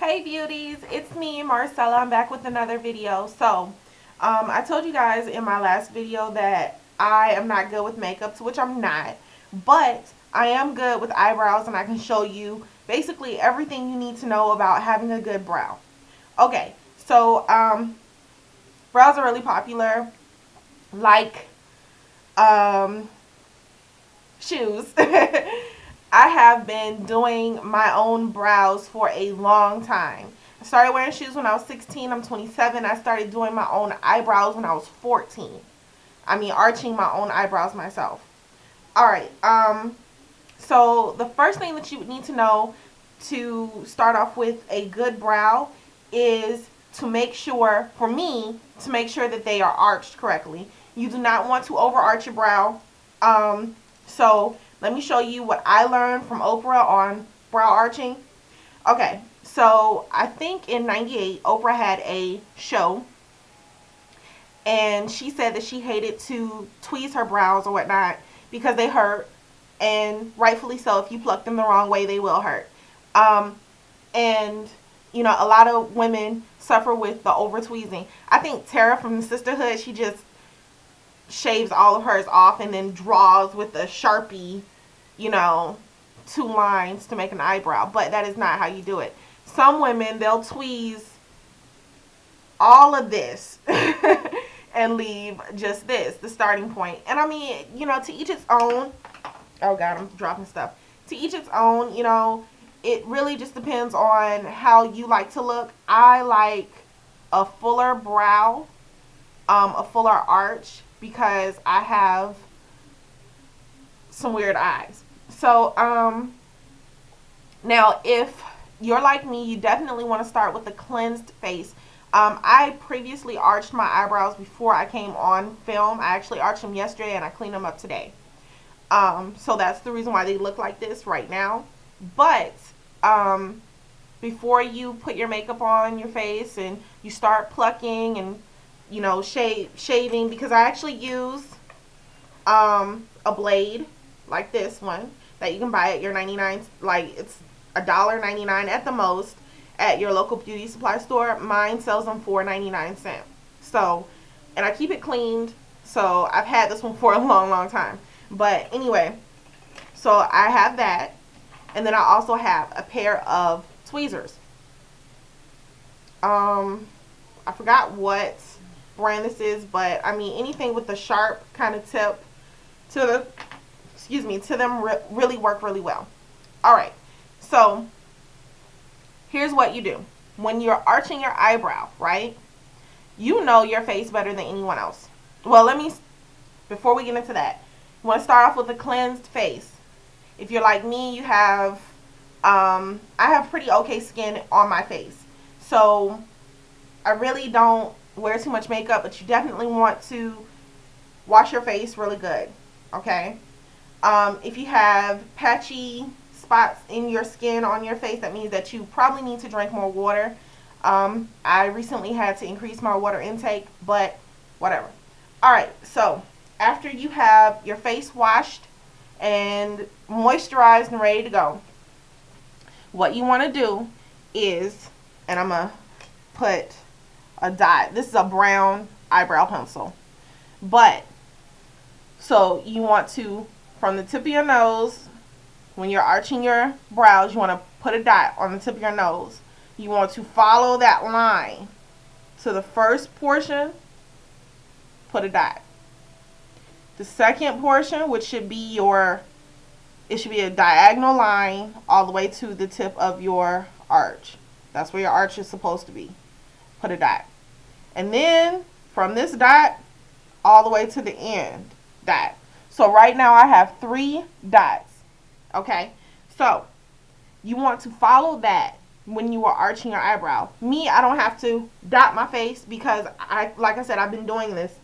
Hey beauties, it's me Marcella. I'm back with another video. I told you guys in my last video that I am not good with makeup, to which I'm not, but I am good with eyebrows and I can show you basically everything you need to know about having a good brow. Okay, brows are really popular, like shoes. I have been doing my own brows for a long time. I started wearing shoes when I was 16. I'm 27. I started doing my own eyebrows when I was 14. I mean, arching my own eyebrows myself. Alright, so the first thing that you would need to know to start off with a good brow is to make sure, for me, to make sure that they are arched correctly. You do not want to over arch your brow. So let me show you what I learned from Oprah on brow arching. Okay, so I think in '98 Oprah had a show, and she said that she hated to tweeze her brows or whatnot because they hurt, and rightfully so. If you pluck them the wrong way, they will hurt. And you know, a lot of women suffer with the over tweezing. I think Tara from the Sisterhood, she just shaves all of hers off and then draws with a Sharpie, you know, 2 lines to make an eyebrow. But that is not how you do it. Some women, they'll tweeze all of this and leave just this, the starting point. And I mean, you know, to each its own. Oh God, I'm dropping stuff. To each its own, you know, it really just depends on how you like to look. I like a fuller brow, a fuller arch, because I have some weird eyes. So, now if you're like me, you definitely want to start with a cleansed face. I previously arched my eyebrows before I came on film. I actually arched them yesterday and I cleaned them up today. So that's the reason why they look like this right now. But, before you put your makeup on your face and you start plucking and, you know, shaving, because I actually use a blade like this one that you can buy at your 99, like it's $1.99 at the most at your local beauty supply store. Mine sells them for 99¢. So, and I keep it cleaned, so I've had this one for a long time. But anyway, so I have that, and then I also have a pair of tweezers. I forgot what brand this is, but I mean anything with the sharp kind of tip to the, excuse me, to them really work really well. Alright, so here's what you do. When you're arching your eyebrow, right, you know your face better than anyone else. Well, before we get into that, you want to start off with a cleansed face. If you're like me, you have, I have pretty okay skin on my face. So I really don't wear too much makeup, but you definitely want to wash your face really good, okay? If you have patchy spots in your skin on your face, that means that you probably need to drink more water. I recently had to increase my water intake, but whatever. Alright, so after you have your face washed and moisturized and ready to go, what you want to do is, and I'm going to put a dot. This is a brown eyebrow pencil. But, so you want to, from the tip of your nose, when you're arching your brows, you want to put a dot on the tip of your nose. You want to follow that line to the first portion, put a dot. The second portion, which should be it should be a diagonal line all the way to the tip of your arch. That's where your arch is supposed to be. Put a dot. And then from this dot all the way to the end dot. So right now I have 3 dots. Okay, so you want to follow that when you are arching your eyebrow. Me, I don't have to dot my face because like I said, I've been doing this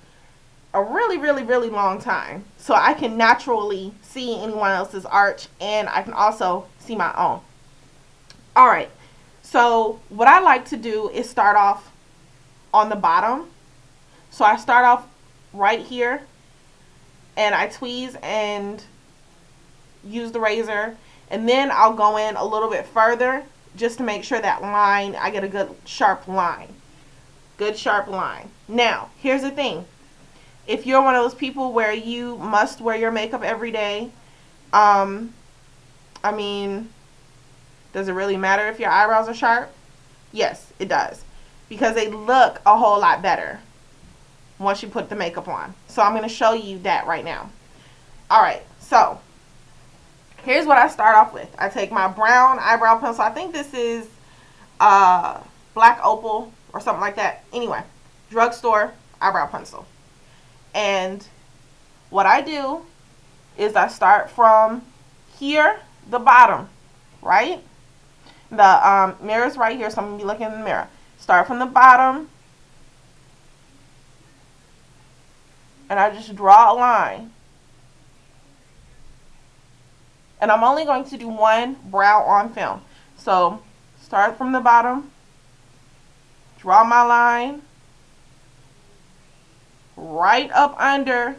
a really long time. So I can naturally see anyone else's arch, and I can also see my own. Alright, so what I like to do is start off on the bottom. So I start off right here, and I tweeze and use the razor, and then I'll go in a little bit further just to make sure that line, I get a good sharp line. Good sharp line. Now, here's the thing. If you're one of those people where you must wear your makeup every day, I mean, does it really matter if your eyebrows are sharp? Yes, it does. Because they look a whole lot better once you put the makeup on. So I'm going to show you that right now. Alright, so here's what I start off with. I take my brown eyebrow pencil. I think this is Black Opal or something like that. Anyway, drugstore eyebrow pencil. And what I do is I start from here, the bottom, right? The mirror's right here, so I'm going to be looking in the mirror. Start from the bottom. And I just draw a line. And I'm only going to do one brow on film. So, start from the bottom. Draw my line. Right up under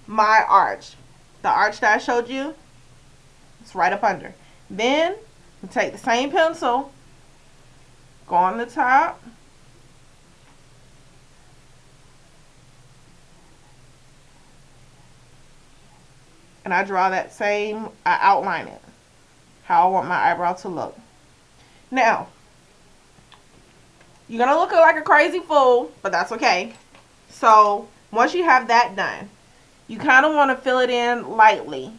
my arch. The arch that I showed you. It's right up under. Then, take the same pencil. Go on the top. And I draw that same, I outline it. How I want my eyebrow to look. Now, you're going to look like a crazy fool, but that's okay. So, once you have that done, you kind of want to fill it in lightly.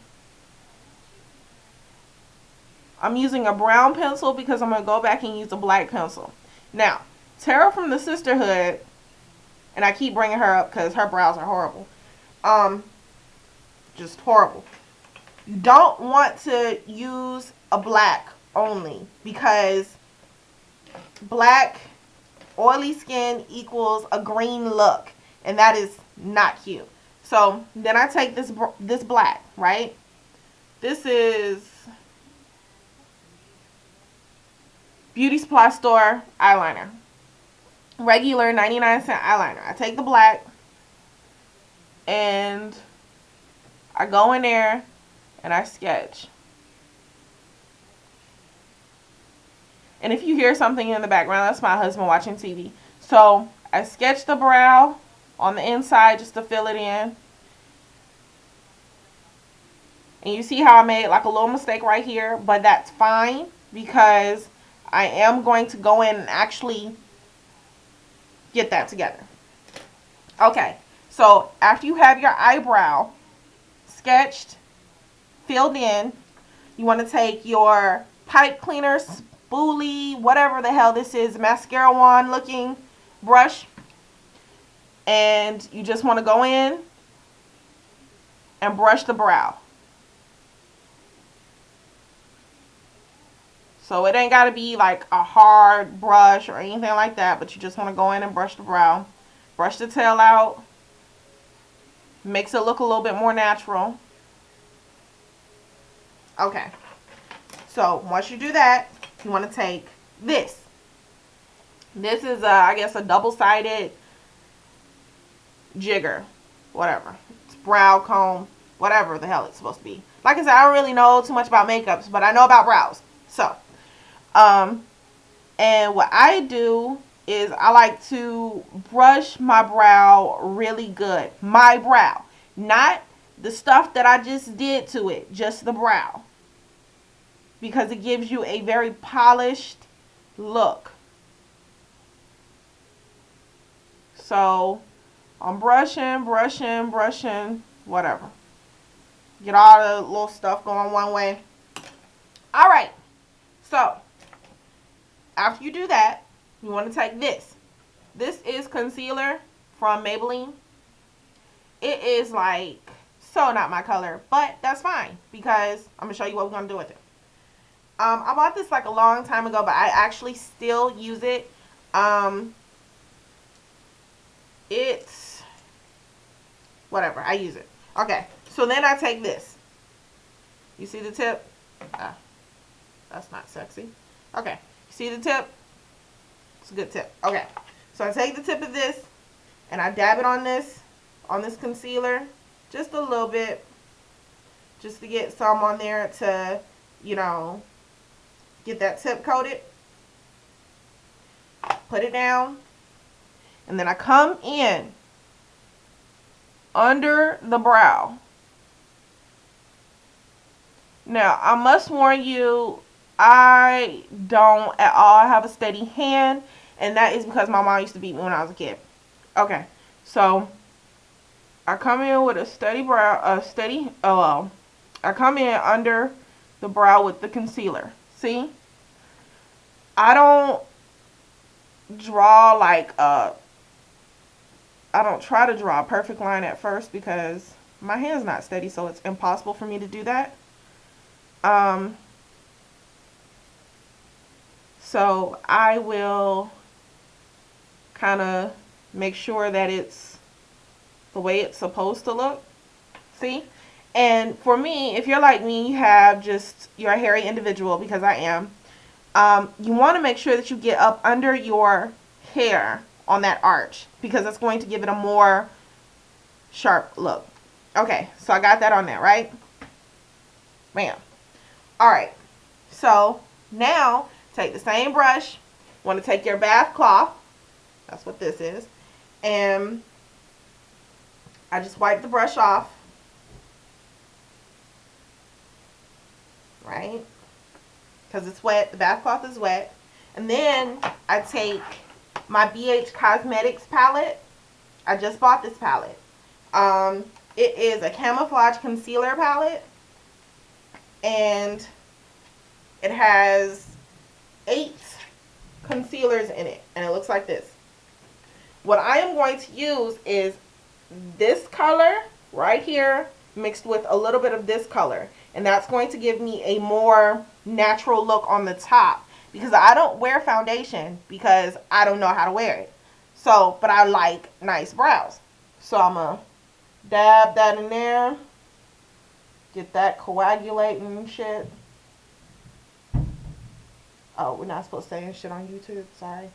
I'm using a brown pencil because I'm going to go back and use a black pencil. Now, Tara from the Sisterhood, and I keep bringing her up because her brows are horrible. Just horrible. You don't want to use a black only because black oily skin equals a green look, and that is not cute. So then I take this black, right? This is Beauty Supply Store eyeliner, regular 99-cent eyeliner. I take the black and I go in there and I sketch. And if you hear something in the background, that's my husband watching TV. So I sketch the brow on the inside just to fill it in. And you see how I made like a little mistake right here, but that's fine because I am going to go in and actually get that together. Okay, so after you have your eyebrow sketched, filled in, you want to take your pipe cleaner, spoolie, whatever the hell this is, mascara wand looking brush, and you just want to go in and brush the brow. So it ain't got to be like a hard brush or anything like that, but you just want to go in and brush the brow. Brush the tail out. Makes it look a little bit more natural. Okay. So once you do that, you want to take this. This is, I guess, a double-sided jigger. Whatever. It's brow comb. Whatever the hell it's supposed to be. Like I said, I don't really know too much about makeups, but I know about brows. So, and what I do is I like to brush my brow really good. My brow. Not the stuff that I just did to it. Just the brow. Because it gives you a very polished look. So, I'm brushing, whatever. Get all the little stuff going one way. Alright. So, after you do that, you want to take this. This is concealer from Maybelline. It is like so not my color, but that's fine because I'm going to show you what we're going to do with it. I bought this like a long time ago, but I actually still use it. It's whatever. I use it. Okay. So then I take this. You see the tip? That's not sexy. Okay. You see the tip? It's a good tip. Okay. So I take the tip of this and I dab it on this concealer. Just a little bit. Just to get some on there to, you know, Get that tip coated. Put it down. And then I come in under the brow. Now, I must warn you, I don't at all have a steady hand, and that is because my mom used to beat me when I was a kid. Okay, so I come in with a steady brow, I come in under the brow with the concealer. See? I don't draw like I don't try to draw a perfect line at first because my hand's not steady, so it's impossible for me to do that. So I will kind of make sure that it's the way it's supposed to look. See? And for me, if you're like me, you're a hairy individual, because I am, you want to make sure that you get up under your hair on that arch, because it's going to give it a more sharp look. Okay, so I got that on there, right? Bam. Alright, so now take the same brush, want to take your bath cloth, that's what this is, and I just wipe the brush off, right, because it's wet, the bath cloth is wet, and then I take my BH Cosmetics palette. I just bought this palette. It is a camouflage concealer palette, and it has 8 concealers in it, and it looks like this. What I am going to use is this color right here mixed with a little bit of this color, and that's going to give me a more natural look on the top, because I don't wear foundation because I don't know how to wear it. So, but I like nice brows. So I'm going to dab that in there. Get that coagulating and shit. Oh, we're not supposed to say shit on YouTube. Sorry.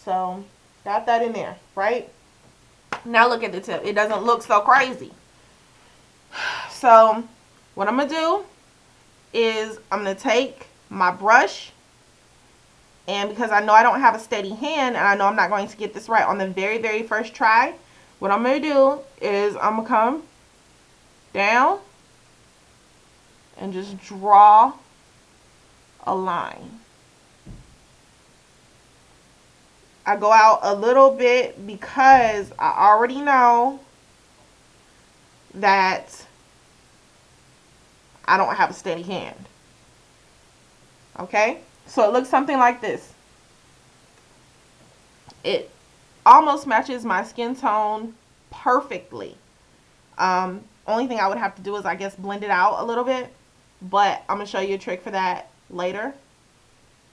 So, got that in there, right? Now look at the tip. It doesn't look so crazy. So, what I'm going to do is I'm going to take my brush, and because I know I don't have a steady hand, and I know I'm not going to get this right on the very, very first try, what I'm going to do is I'm going to come down and just draw a line. I go out a little bit because I already know that I don't have a steady hand. Okay? So it looks something like this. It almost matches my skin tone perfectly. Only thing I would have to do is, I guess, blend it out a little bit. But I'm going to show you a trick for that later.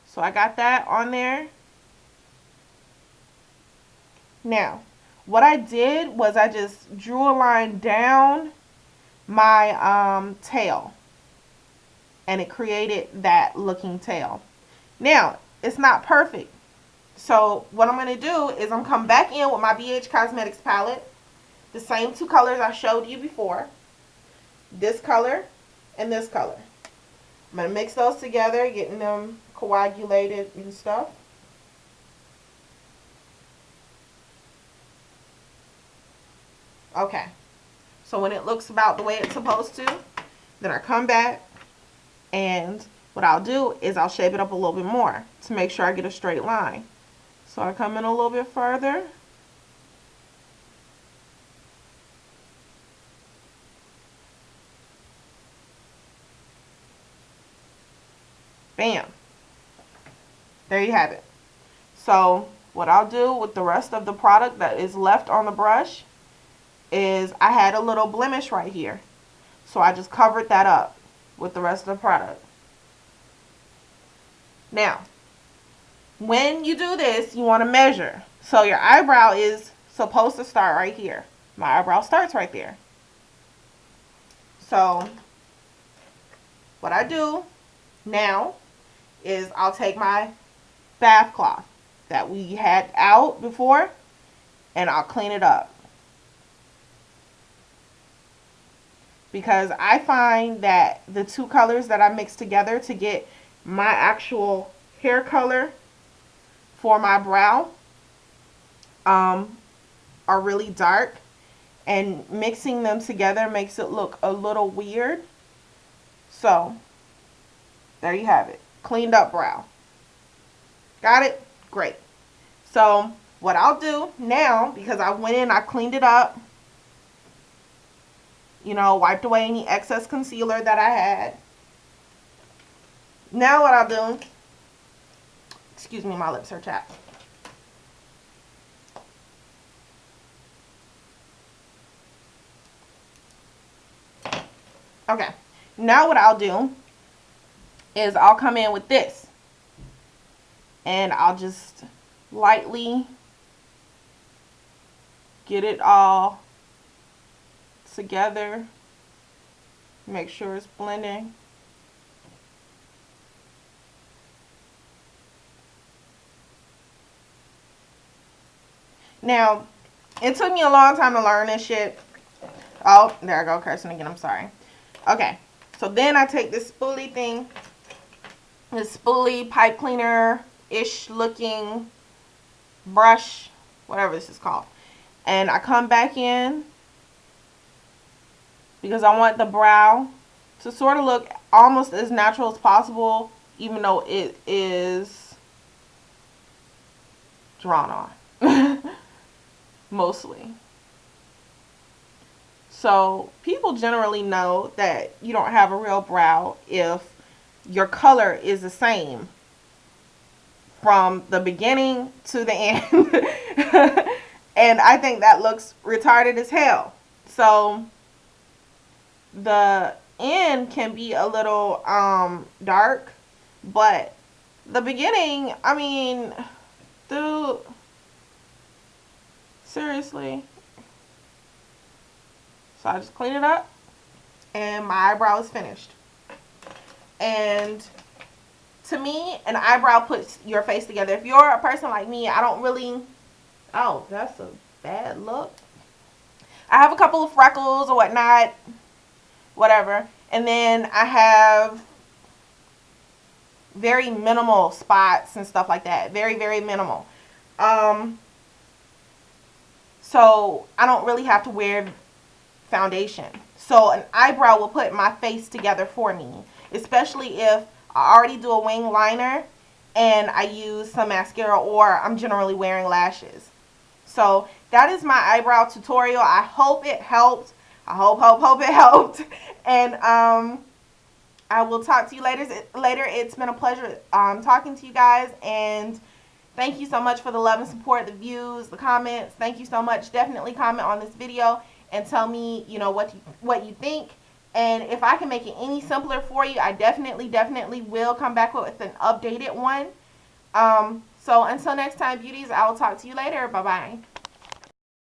So I got that on there. Now, what I did was I just drew a line down my tail, and it created that looking tail. Now, it's not perfect. So what I'm going to do is I'm come back in with my BH Cosmetics palette, the same 2 colors I showed you before, this color and this color. I'm going to mix those together, getting them coagulated and stuff. Okay, so when it looks about the way it's supposed to, then I come back, and what I'll do is I'll shape it up a little bit more to make sure I get a straight line. So I come in a little bit further. Bam. There you have it. So what I'll do with the rest of the product that is left on the brush is I had a little blemish right here. So I just covered that up with the rest of the product. Now, when you do this, you want to measure. So your eyebrow is supposed to start right here. My eyebrow starts right there. So what I do now is I'll take my bath cloth that we had out before, and I'll clean it up. Because I find that the 2 colors that I mix together to get my actual hair color for my brow are really dark, and mixing them together makes it look a little weird. So there you have it, cleaned up brow. Got it? Great. So what I'll do now, because I went in, I cleaned it up, you know, wiped away any excess concealer that I had. Now what I'll do, excuse me, my lips are chapped. Okay, now what I'll do is I'll come in with this, and I'll just lightly get it all together, make sure it's blending. Now, it took me a long time to learn this shit. Oh, there I go, cursing again, I'm sorry. Okay, so then I take this spoolie thing, this spoolie pipe cleaner-ish looking brush, whatever this is called, and I come back in because I want the brow to sort of look almost as natural as possible, even though it is drawn on, mostly. So people generally know that you don't have a real brow if your color is the same from the beginning to the end. And I think that looks retarded as hell. So the end can be a little dark, but the beginning, I mean, dude, seriously. So I just clean it up, and my eyebrow is finished. And to me, an eyebrow puts your face together. If you're a person like me, I don't really, oh, that's a bad look. I have a couple of freckles or whatnot, whatever. And then I have very minimal spots and stuff like that. Very, very minimal. So I don't really have to wear foundation. So an eyebrow will put my face together for me, especially if I already do a wing liner and I use some mascara, or I'm generally wearing lashes. So that is my eyebrow tutorial. I hope it helped. I hope it helped. And I will talk to you later. It's been a pleasure talking to you guys, and thank you so much for the love and support, the views, the comments. Thank you so much. Definitely comment on this video and tell me, you know, what you think. And if I can make it any simpler for you, I definitely will come back with an updated one. So until next time, beauties, I will talk to you later. Bye-bye.